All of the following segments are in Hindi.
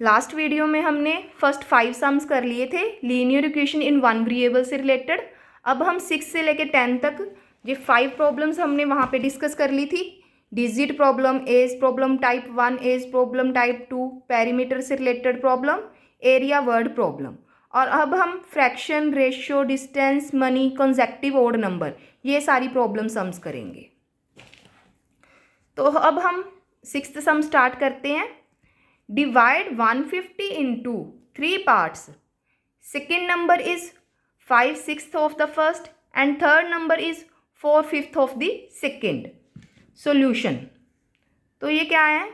लास्ट वीडियो में हमने फर्स्ट 5 सम्स कर लिए थे linear equation in one variable से रिलेटेड। अब हम 6 से लेके 10 तक ये 5 प्रॉब्लम्स हमने वहाँ पे डिस्कस कर ली थी। Digit problem, age problem type 1, age problem type 2, perimeter से related problem, area word problem. और अब हम fraction, ratio, distance, money, consecutive odd number, ये सारी प्रॉब्लम सम्स करेंगे। तो अब हम 6th सम स्टार्ट करते हैं। Divide 150 into 3 parts. Second number is 5/6 of the first and third number is 4/5 of the second. Solution. तो ये क्या है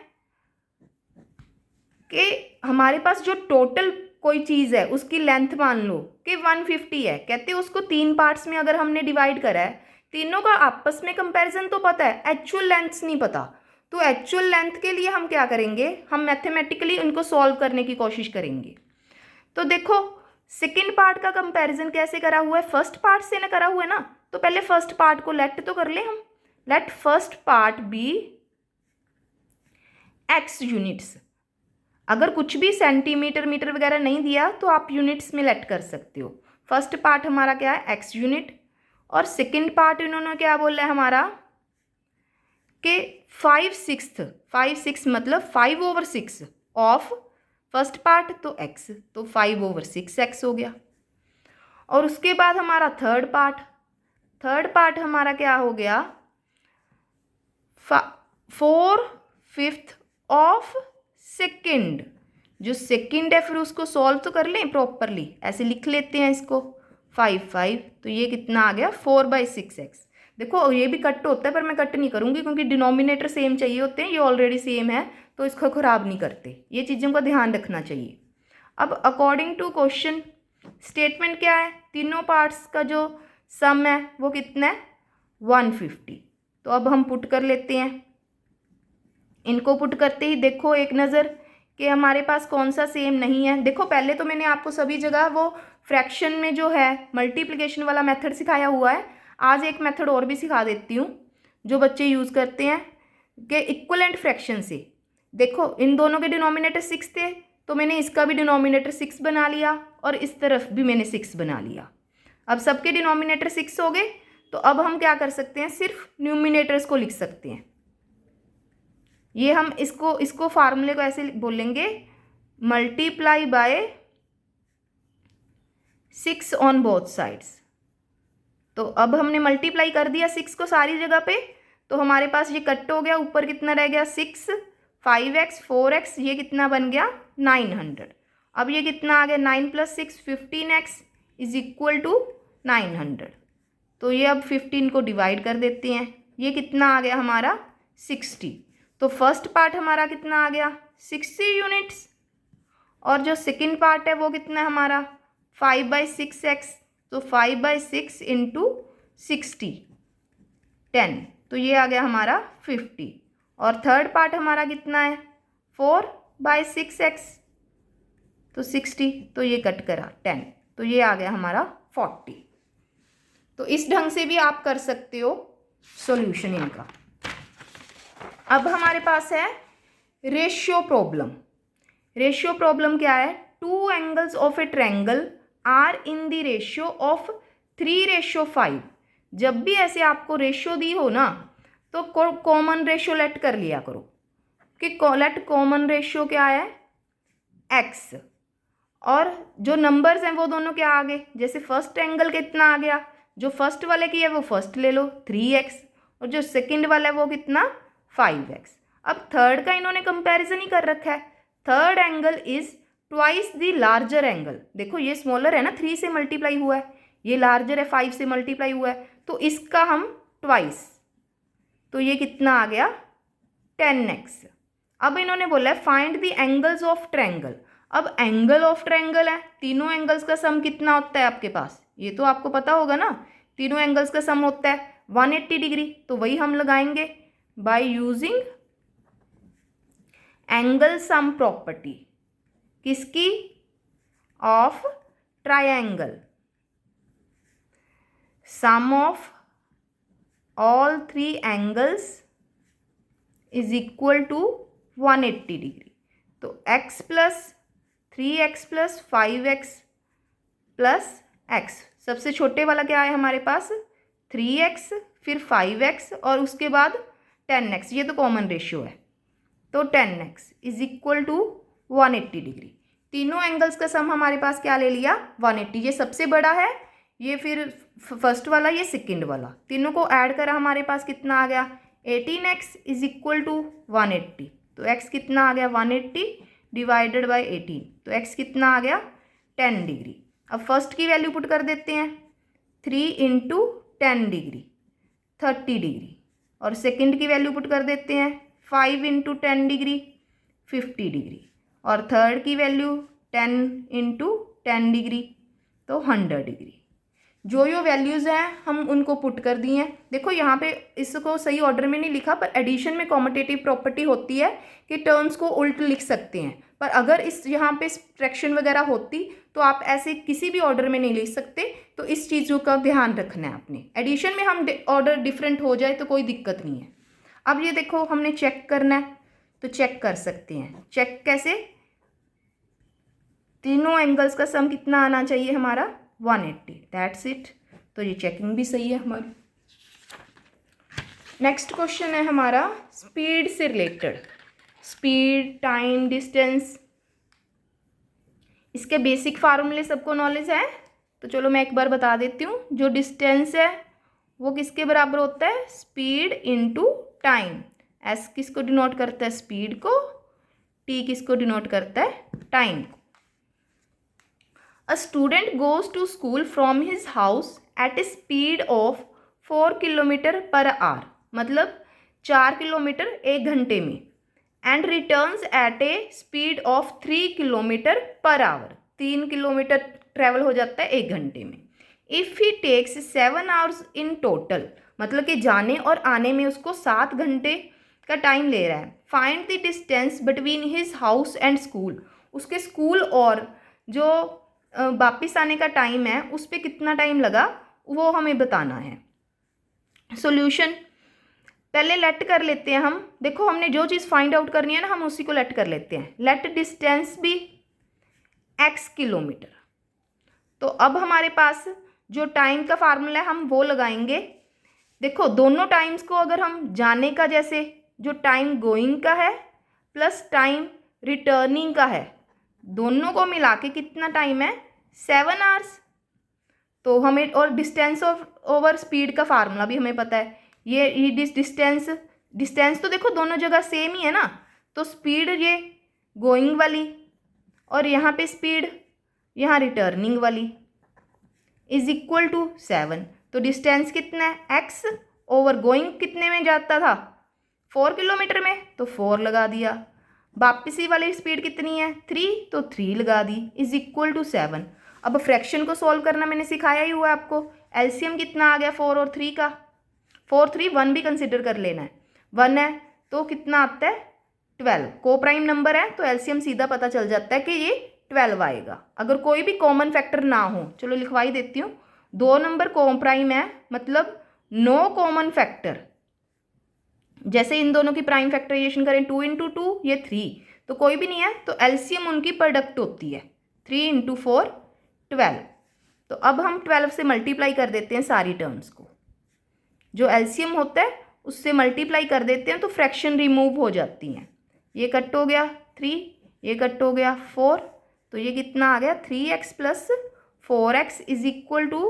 कि हमारे पास जो टोटल कोई चीज़ है उसकी लेंथ मान लो कि 150 है। कहते हैं उसको 3 पार्ट्स में अगर हमने डिवाइड करा है, तीनों का आपस में कंपैरिजन तो पता है, एक्चुअल लेंथ्स नहीं पता। तो एक्चुअल लेंथ के लिए हम क्या करेंगे, हम मैथमेटिकली उनको सॉल्व करने की कोशिश करेंगे। तो देखो सेकंड पार्ट का कंपैरिजन कैसे करा हुआ है, फर्स्ट पार्ट से ना करा हुआ है ना। तो पहले फर्स्ट पार्ट को लेट तो कर ले हम। Let first part be x units. अगर कुछ भी सेंटीमीटर, मीटर वगैरह नहीं दिया तो आप यूनिट्स में लेट कर सकते हो। फर्स्ट पार्ट हमारा क्या है, एक्स यूनिट। और सेकंड पार्ट इन्होंने क्या बोला है हमारा कि 5/6 मतलब 5/6 ऑफ फर्स्ट पार्ट तो x, तो 5/6x हो गया। और उसके बाद हमारा थर्ड पार्ट हमारा क्या हो गया, 4/5 ऑफ सेकेंड। जो सेकेंड है फिर उसको सॉल्व तो कर लें प्रॉपरली, ऐसे लिख लेते हैं इसको 5/5। तो ये कितना आ गया 4/6x। देखो ये भी कट होता है पर मैं कट नहीं करूँगी क्योंकि डिनोमिनेटर सेम चाहिए होते हैं, ये ऑलरेडी सेम है तो इसको ख़राब नहीं करते। ये चीज़ों का ध्यान रखना चाहिए। अब अकॉर्डिंग टू क्वेश्चन स्टेटमेंट क्या है, तीनों पार्ट्स का जो सम है वो कितना है 150। तो अब हम पुट कर लेते हैं। इनको पुट करते ही देखो एक नज़र कि हमारे पास कौन सा सेम नहीं है। देखो पहले तो मैंने आपको सभी जगह वो फ्रैक्शन में जो है मल्टीप्लिकेशन वाला मेथड सिखाया हुआ है। आज एक मेथड और भी सिखा देती हूँ जो बच्चे यूज़ करते हैं कि इक्वलेंट फ्रैक्शन से। देखो इन दोनों के डिनोमिनेटर 6 थे तो मैंने इसका भी डिनोमिनेटर 6 बना लिया और इस तरफ भी मैंने 6 बना लिया। अब सबके डिनोमिनेटर 6 हो गए तो अब हम क्या कर सकते हैं, सिर्फ न्यूमिनेटर्स को लिख सकते हैं। ये हम इसको फार्मूले को ऐसे बोलेंगे, multiply by 6 on both sides. तो अब हमने मल्टीप्लाई कर दिया 6 को सारी जगह पे, तो हमारे पास ये कट हो गया। ऊपर कितना रह गया 6, 5x 4x, ये कितना बन गया 900। अब ये कितना आ गया 9 + 6 15x इज इक्वल टू 900। तो ये अब 15 को डिवाइड कर देते हैं, ये कितना आ गया हमारा 60। तो फर्स्ट पार्ट हमारा कितना आ गया 60 यूनिट्स और जो सेकंड पार्ट है वो कितना है हमारा 5/6x। तो 5/6 इंटू 60 10, तो ये आ गया हमारा 50। और थर्ड पार्ट हमारा कितना है 4/6x, तो 60, तो ये कट करा 10, तो ये आ गया हमारा 40। तो इस ढंग से भी आप कर सकते हो सॉल्यूशन इनका। अब हमारे पास है रेशियो प्रॉब्लम। रेशियो प्रॉब्लम क्या है, 2 angles of a triangle are in the ratio of 3/5। जब भी ऐसे आपको रेशियो दी हो ना तो कॉमन रेशियो लेट कर लिया करो कि लेट कॉमन रेशियो क्या है x, और जो नंबर्स हैं वो दोनों क्या आ गए, जैसे फर्स्ट एंगल कितना आ गया, जो फर्स्ट वाले की है वो फर्स्ट ले लो 3x, और जो सेकंड वाला है वो कितना 5x। अब थर्ड का इन्होंने कंपैरिजन ही कर रखा है। Third angle is twice the larger angle. देखो ये स्मॉलर है ना, 3 से मल्टीप्लाई हुआ है, ये लार्जर है 5 से मल्टीप्लाई हुआ है, तो इसका हम ट्वाइस, तो ये कितना आ गया 10x। अब इन्होंने बोला है find the angles of triangle. अब एंगल ऑफ ट्रायंगल है, तीनों एंगल्स का सम कितना होता है आपके पास, ये तो आपको पता होगा ना, तीनों एंगल्स का सम होता है 180 डिग्री। तो वही हम लगाएंगे by using angle sum property. किसकी, of triangle. Sum of all 3 angles is equal to 180 degree. तो x + 3x plus 5x plus x। सबसे छोटे वाला क्या है हमारे पास 3x, फिर 5x और उसके बाद 10x। ये तो कॉमन रेशियो है, तो 10x is equal to 180 degree. तीनों एंगल्स का सम हमारे पास क्या ले लिया 180। ये सबसे बड़ा है, ये फिर फर्स्ट वाला, ये सेकंड वाला, तीनों को ऐड करा हमारे पास कितना आ गया 18x इज इक्वल टू 180। तो x कितना आ गया 180 डिवाइडेड बाय 18, तो x कितना आ गया 10 डिग्री। अब फर्स्ट की वैल्यू पुट कर देते हैं 3 इंटू 10 डिग्री 30 डिग्री, और सेकंड की वैल्यू पुट कर देते हैं 5 इंटू 10 डिग्री 50 डिग्री, और थर्ड की वैल्यू 10 इंटू 10 डिग्री तो 100 डिग्री। जो वैल्यूज़ हैं हम उनको पुट कर दिए हैं। देखो यहाँ पे इसको सही ऑर्डर में नहीं लिखा, पर एडिशन में कॉम्यूटेटिव प्रॉपर्टी होती है कि टर्म्स को उल्ट लिख सकते हैं, पर अगर इस यहाँ पे फ्रैक्शन वगैरह होती तो आप ऐसे किसी भी ऑर्डर में नहीं लिख सकते। तो इस चीज़ों का ध्यान रखना है आपने। एडिशन में हम ऑर्डर डिफरेंट हो जाए तो कोई दिक्कत नहीं है। अब ये देखो हमने चेक करना है, तो चेक कर सकते हैं। चेक कैसे, तीनों एंगल्स का सम कितना आना चाहिए हमारा 180, दैट्स इट। तो ये चेकिंग भी सही है हमारी। नेक्स्ट क्वेश्चन है हमारा स्पीड से रिलेटेड, स्पीड, टाइम, डिस्टेंस। इसके बेसिक फार्मूले सबको नॉलेज है, तो चलो मैं एक बार बता देती हूँ। जो डिस्टेंस है वो किसके बराबर होता है स्पीड इंटू टाइम। एस किसको डिनोट करता है स्पीड को, टी किसको डिनोट करता है टाइम को। A student goes to school from his house at a speed of 4 kilometre per hour, मतलब 4 किलोमीटर 1 घंटे में, and returns at a speed of 3 kilometre per hour. 3 kilometre travel हो जाता है 1 घंटे में। If he takes 7 hours in total, मतलब कि जाने और आने में उसको 7 घंटे का टाइम ले रहा है। Find the distance between his house and school. उसके स्कूल और जो वापिस आने का टाइम है उस पर कितना टाइम लगा वो हमें बताना है। सॉल्यूशन पहले लेट कर लेते हैं हम। देखो हमने जो चीज़ फाइंड आउट करनी है ना हम उसी को लेट कर लेते हैं। लेट डिस्टेंस भी x किलोमीटर। तो अब हमारे पास जो टाइम का फार्मूला है हम वो लगाएंगे। देखो दोनों टाइम्स को अगर हम जाने का, जैसे जो टाइम गोइंग का है प्लस टाइम रिटर्निंग का है, दोनों को मिला के कितना टाइम है 7 आवर्स। तो हमें, और डिस्टेंस ओवर स्पीड का फार्मूला भी हमें पता है। ये डिस्टेंस तो देखो दोनों जगह सेम ही है ना, तो स्पीड ये गोइंग वाली और यहाँ पे स्पीड यहाँ रिटर्निंग वाली इज इक्वल टू 7। तो डिस्टेंस कितना है x ओवर गोइंग कितने में जाता था 4 किलोमीटर में, तो 4 लगा दिया। वापसी वाली स्पीड कितनी है 3, तो 3 लगा दी इज इक्वल टू 7। अब फ्रैक्शन को सॉल्व करना मैंने सिखाया ही हुआ है आपको। एलसीएम कितना आ गया 4 और 3 का, 4 3 1 भी कंसिडर कर लेना है। 1 है तो कितना आता है 12। को प्राइम नंबर है तो एलसीएम सीधा पता चल जाता है कि ये 12 आएगा अगर कोई भी कॉमन फैक्टर ना हो। चलो लिखवाई देती हूँ। 2 नंबर को प्राइम है, मतलब नो कॉमन फैक्टर। जैसे इन दोनों की प्राइम फैक्टराइजेशन करें 2 इंटू 2 ये 3, तो कोई भी नहीं है, तो एलसीएम उनकी प्रोडक्ट होती है 3 इंटू 4 12। तो अब हम 12 से मल्टीप्लाई कर देते हैं सारी टर्म्स को। जो एलसीएम होता है उससे मल्टीप्लाई कर देते हैं तो फ्रैक्शन रिमूव हो जाती हैं। ये कट हो गया 3, ये कट हो गया 4, तो ये कितना आ गया 3x plus 4x is equal to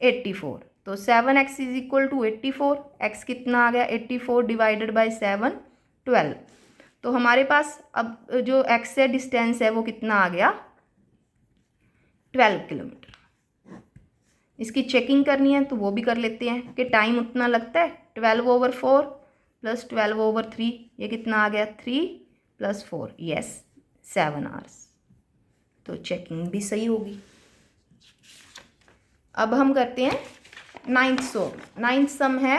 84। तो 7x is equal to 84। x कितना आ गया 84 डिवाइडेड बाई 7 12। तो हमारे पास अब जो x है डिस्टेंस है वो कितना आ गया 12 किलोमीटर। इसकी चेकिंग करनी है तो वो भी कर लेते हैं कि टाइम उतना लगता है 12/4 प्लस 12/3, ये कितना आ गया 3 + 4, यस 7 आवर्स। तो चेकिंग भी सही होगी। अब हम करते हैं 9th सम है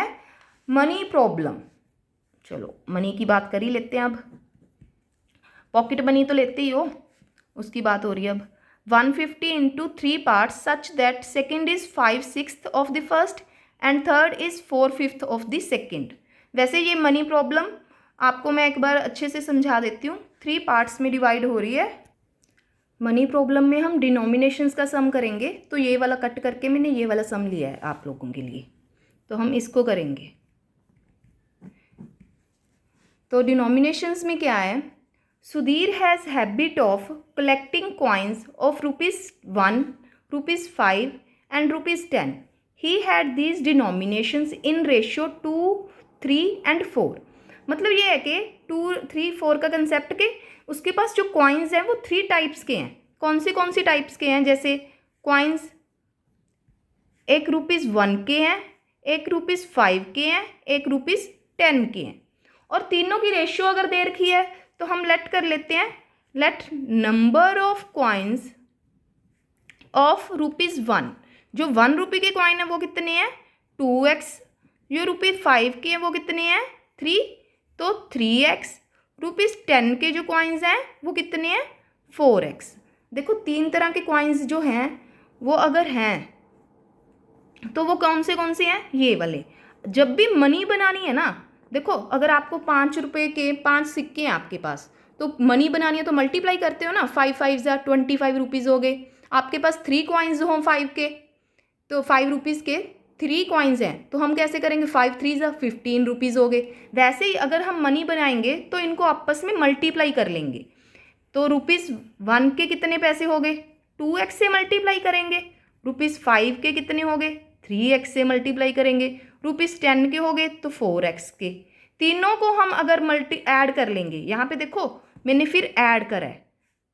मनी प्रॉब्लम। चलो मनी की बात कर ही लेते हैं। अब पॉकेट मनी तो लेते ही हो, उसकी बात हो रही है। अब 150 into 3 parts such that second is 5/6 of the first and third is 4/5 of the second। वैसे ये मनी प्रॉब्लम आपको मैं एक बार अच्छे से समझा देती हूँ। 3 पार्ट्स में डिवाइड हो रही है। मनी प्रॉब्लम में हम डिनोमिनेशंस का सम करेंगे, तो ये वाला कट करके मैंने ये वाला सम लिया है आप लोगों के लिए, तो हम इसको करेंगे। तो डिनोमिनेशंस में क्या है, Sudhir has habit of collecting coins of ₹1, ₹5 and ₹10। He had these denominations in ratio 2, 3 and 4। मतलब ये है कि 2, 3, 4 का कंसेप्ट के उसके पास जो कॉइन्स हैं वो 3 टाइप्स के हैं। कौन सी टाइप्स के हैं, जैसे कॉइन्स एक ₹1 के हैं, एक ₹5 के हैं, एक ₹10 के हैं, और तीनों की रेशियो अगर दे रखी है तो हम लेट कर लेते हैं, let number of coins of ₹1। जो ₹1 के कॉइन है वो कितने हैं, 2x। जो ₹5 के हैं वो कितने हैं, 3, तो 3x। ₹10 के जो कॉइन्स हैं वो कितने हैं, 4x। देखो 3 तरह के कॉइन्स जो हैं वो अगर हैं तो वो कौन से हैं, ये वाले। जब भी मनी बनानी है ना, देखो अगर आपको ₹5 के 5 सिक्के हैं आपके पास, तो मनी बनानी है तो मल्टीप्लाई करते हो ना, 5 5 जा 25 रुपीज़ हो गए। आपके पास 3 कॉइन्स हों 5 के, तो ₹5 के 3 कॉइन्स हैं, तो हम कैसे करेंगे, 5 3 जा 15 रुपीज़ हो गए। वैसे ही अगर हम मनी बनाएंगे तो इनको आपस में मल्टीप्लाई कर लेंगे। तो ₹1 के कितने पैसे हो गए, 2x से मल्टीप्लाई करेंगे। ₹5 के कितने हो गए, 3x से मल्टीप्लाई करेंगे। ₹10 के हो गए तो 4x के। तीनों को हम अगर ऐड कर लेंगे, यहाँ पे देखो मैंने फिर ऐड करा है,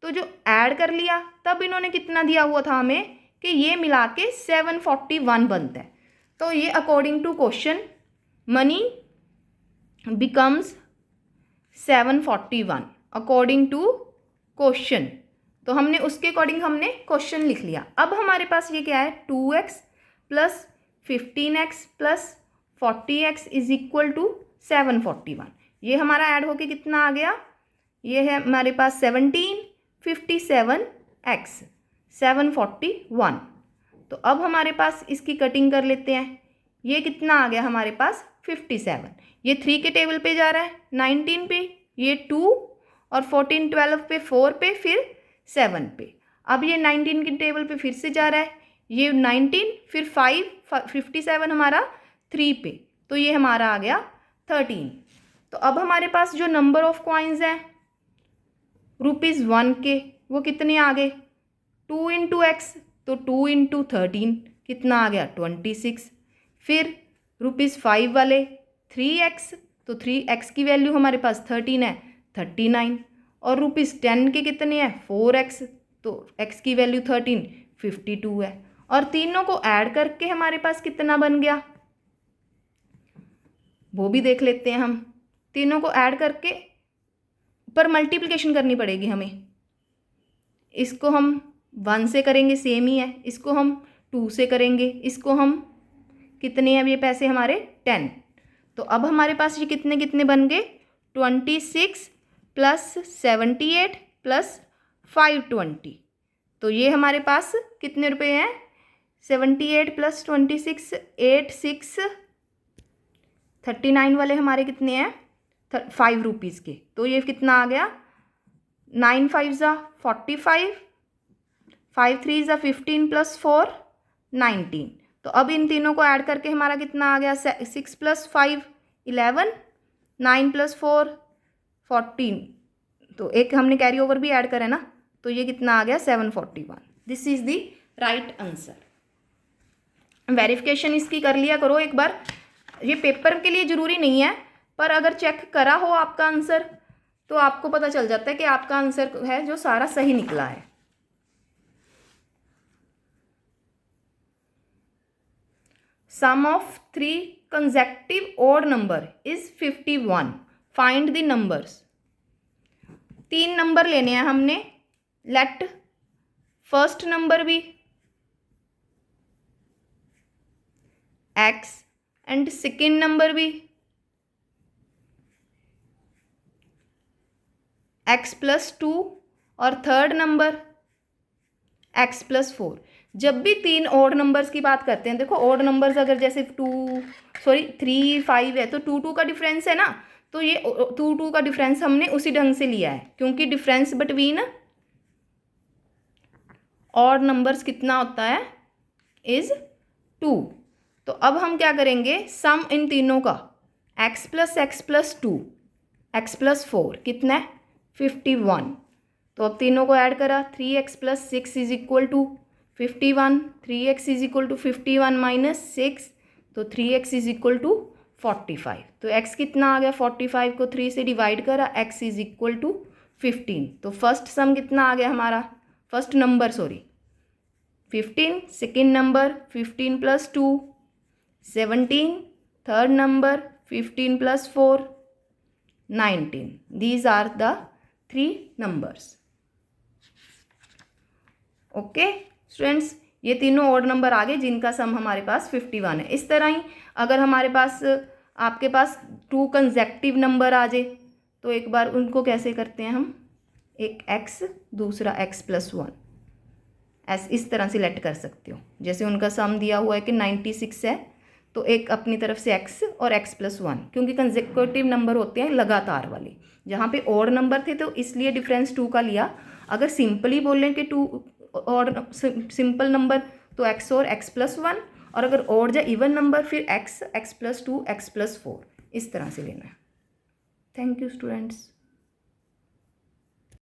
तो जो ऐड कर लिया तब इन्होंने कितना दिया हुआ था हमें, कि ये मिला के 741 बनता है। तो ये according to question money becomes 741 according to question. तो हमने उसके अकॉर्डिंग हमने क्वेश्चन लिख लिया। अब हमारे पास ये क्या है, 2x plus 15x plus 40x is equal to 741। ये हमारा ऐड होके कितना आ गया, ये है हमारे पास 17, 57x 741। तो अब हमारे पास इसकी कटिंग कर लेते हैं, ये कितना आ गया हमारे पास 57। ये 3 के टेबल पे जा रहा है, 19 पे, ये 2 और 14 12 पे 4 पे, फिर 7 पे। अब ये 19 के टेबल पे फिर से जा रहा है, ये 19 फिर 5 57 हमारा 3 पे, तो ये हमारा आ गया 13। तो अब हमारे पास जो नंबर ऑफ कॉइन्स हैं ₹1 के वो कितने आ गए, 2 इंटू एक्स, तो 2 इंटू 13 कितना आ गया 26। फिर ₹5 वाले 3x, तो 3x की वैल्यू हमारे पास 13 है 39। और ₹10 के कितने हैं 4x, तो x की वैल्यू 13 52 है। और तीनों को ऐड करके हमारे पास कितना बन गया वो भी देख लेते हैं हम। तीनों को ऐड करके पर मल्टीप्लिकेशन करनी पड़ेगी हमें। इसको हम 1 से करेंगे, सेम ही है। इसको हम 2 से करेंगे, इसको हम कितने हैं ये पैसे हमारे 10। तो अब हमारे पास ये कितने कितने बन गए, 26 प्लस 78 प्लस 520। तो ये हमारे पास कितने रुपए हैं, 78 प्लस 26 86 39 वाले हमारे कितने हैं ₹5 के। तो ये कितना आ गया, 9 5 जा 45, 5 3 जा 15 प्लस 4 19। तो अब इन तीनों को ऐड करके हमारा कितना आ गया, 6 प्लस 5 11, 9 प्लस 4 14। तो एक हमने कैरी ओवर भी ऐड करा है ना, तो ये कितना आ गया 741। This is the right answer. Verification इसकी कर लिया करो एक बार, ये पेपर के लिए ज़रूरी नहीं है, पर अगर चेक करा हो आपका आंसर तो आपको पता चल जाता है कि आपका आंसर है जो सारा सही निकला है। Sum of 3 consecutive odd number is 51। Find the numbers. 3 number लेने हैं हमने, let first number be x and second number भी x प्लस 2 और थर्ड नंबर x प्लस 4। जब भी 3 ऑड नंबर्स की बात करते हैं, देखो ऑड नंबर्स अगर जैसे 3 5 है तो 2 2 का डिफरेंस है ना, तो ये 2 2 का डिफरेंस हमने उसी ढंग से लिया है, क्योंकि डिफरेंस बिटवीन ऑड नंबर्स कितना होता है, इज़ 2। तो अब हम क्या करेंगे, सम इन तीनों का, x plus x plus 2 x plus 4 कितना है 51। तो अब तीनों को ऐड करा, 3x plus 6 is equal to 51, 3x is equal to 51 minus 6, तो 3x इज इक्वल टू 45। तो x कितना आ गया, 45 को 3 से डिवाइड करा, x इज इक्वल टू 15। तो फर्स्ट सम कितना आ गया हमारा, first number 15, second number 15 plus 2 17, third number 15 plus 4 19। These are the 3 numbers. Okay students, ये तीनों ऑड नंबर आ गए जिनका सम हमारे पास 51 है। इस तरह ही अगर हमारे पास आपके पास 2 कंसेक्टिव नंबर आ जाए तो एक बार उनको कैसे करते हैं हम, एक x दूसरा x प्लस 1 ऐसे इस तरह से लेट कर सकते हो। जैसे उनका सम दिया हुआ है कि 96 है, तो एक अपनी तरफ से x और x प्लस 1, क्योंकि कंसेक्यूटिव नंबर होते हैं लगातार वाले, जहाँ पे ऑड नंबर थे तो इसलिए डिफरेंस 2 का लिया। अगर सिंपली बोलें कि 2 ऑड सिंपल नंबर तो x और x प्लस 1, और अगर ऑड या इवन नंबर फिर x प्लस 2 x प्लस 4, इस तरह से लेना है। Thank you students.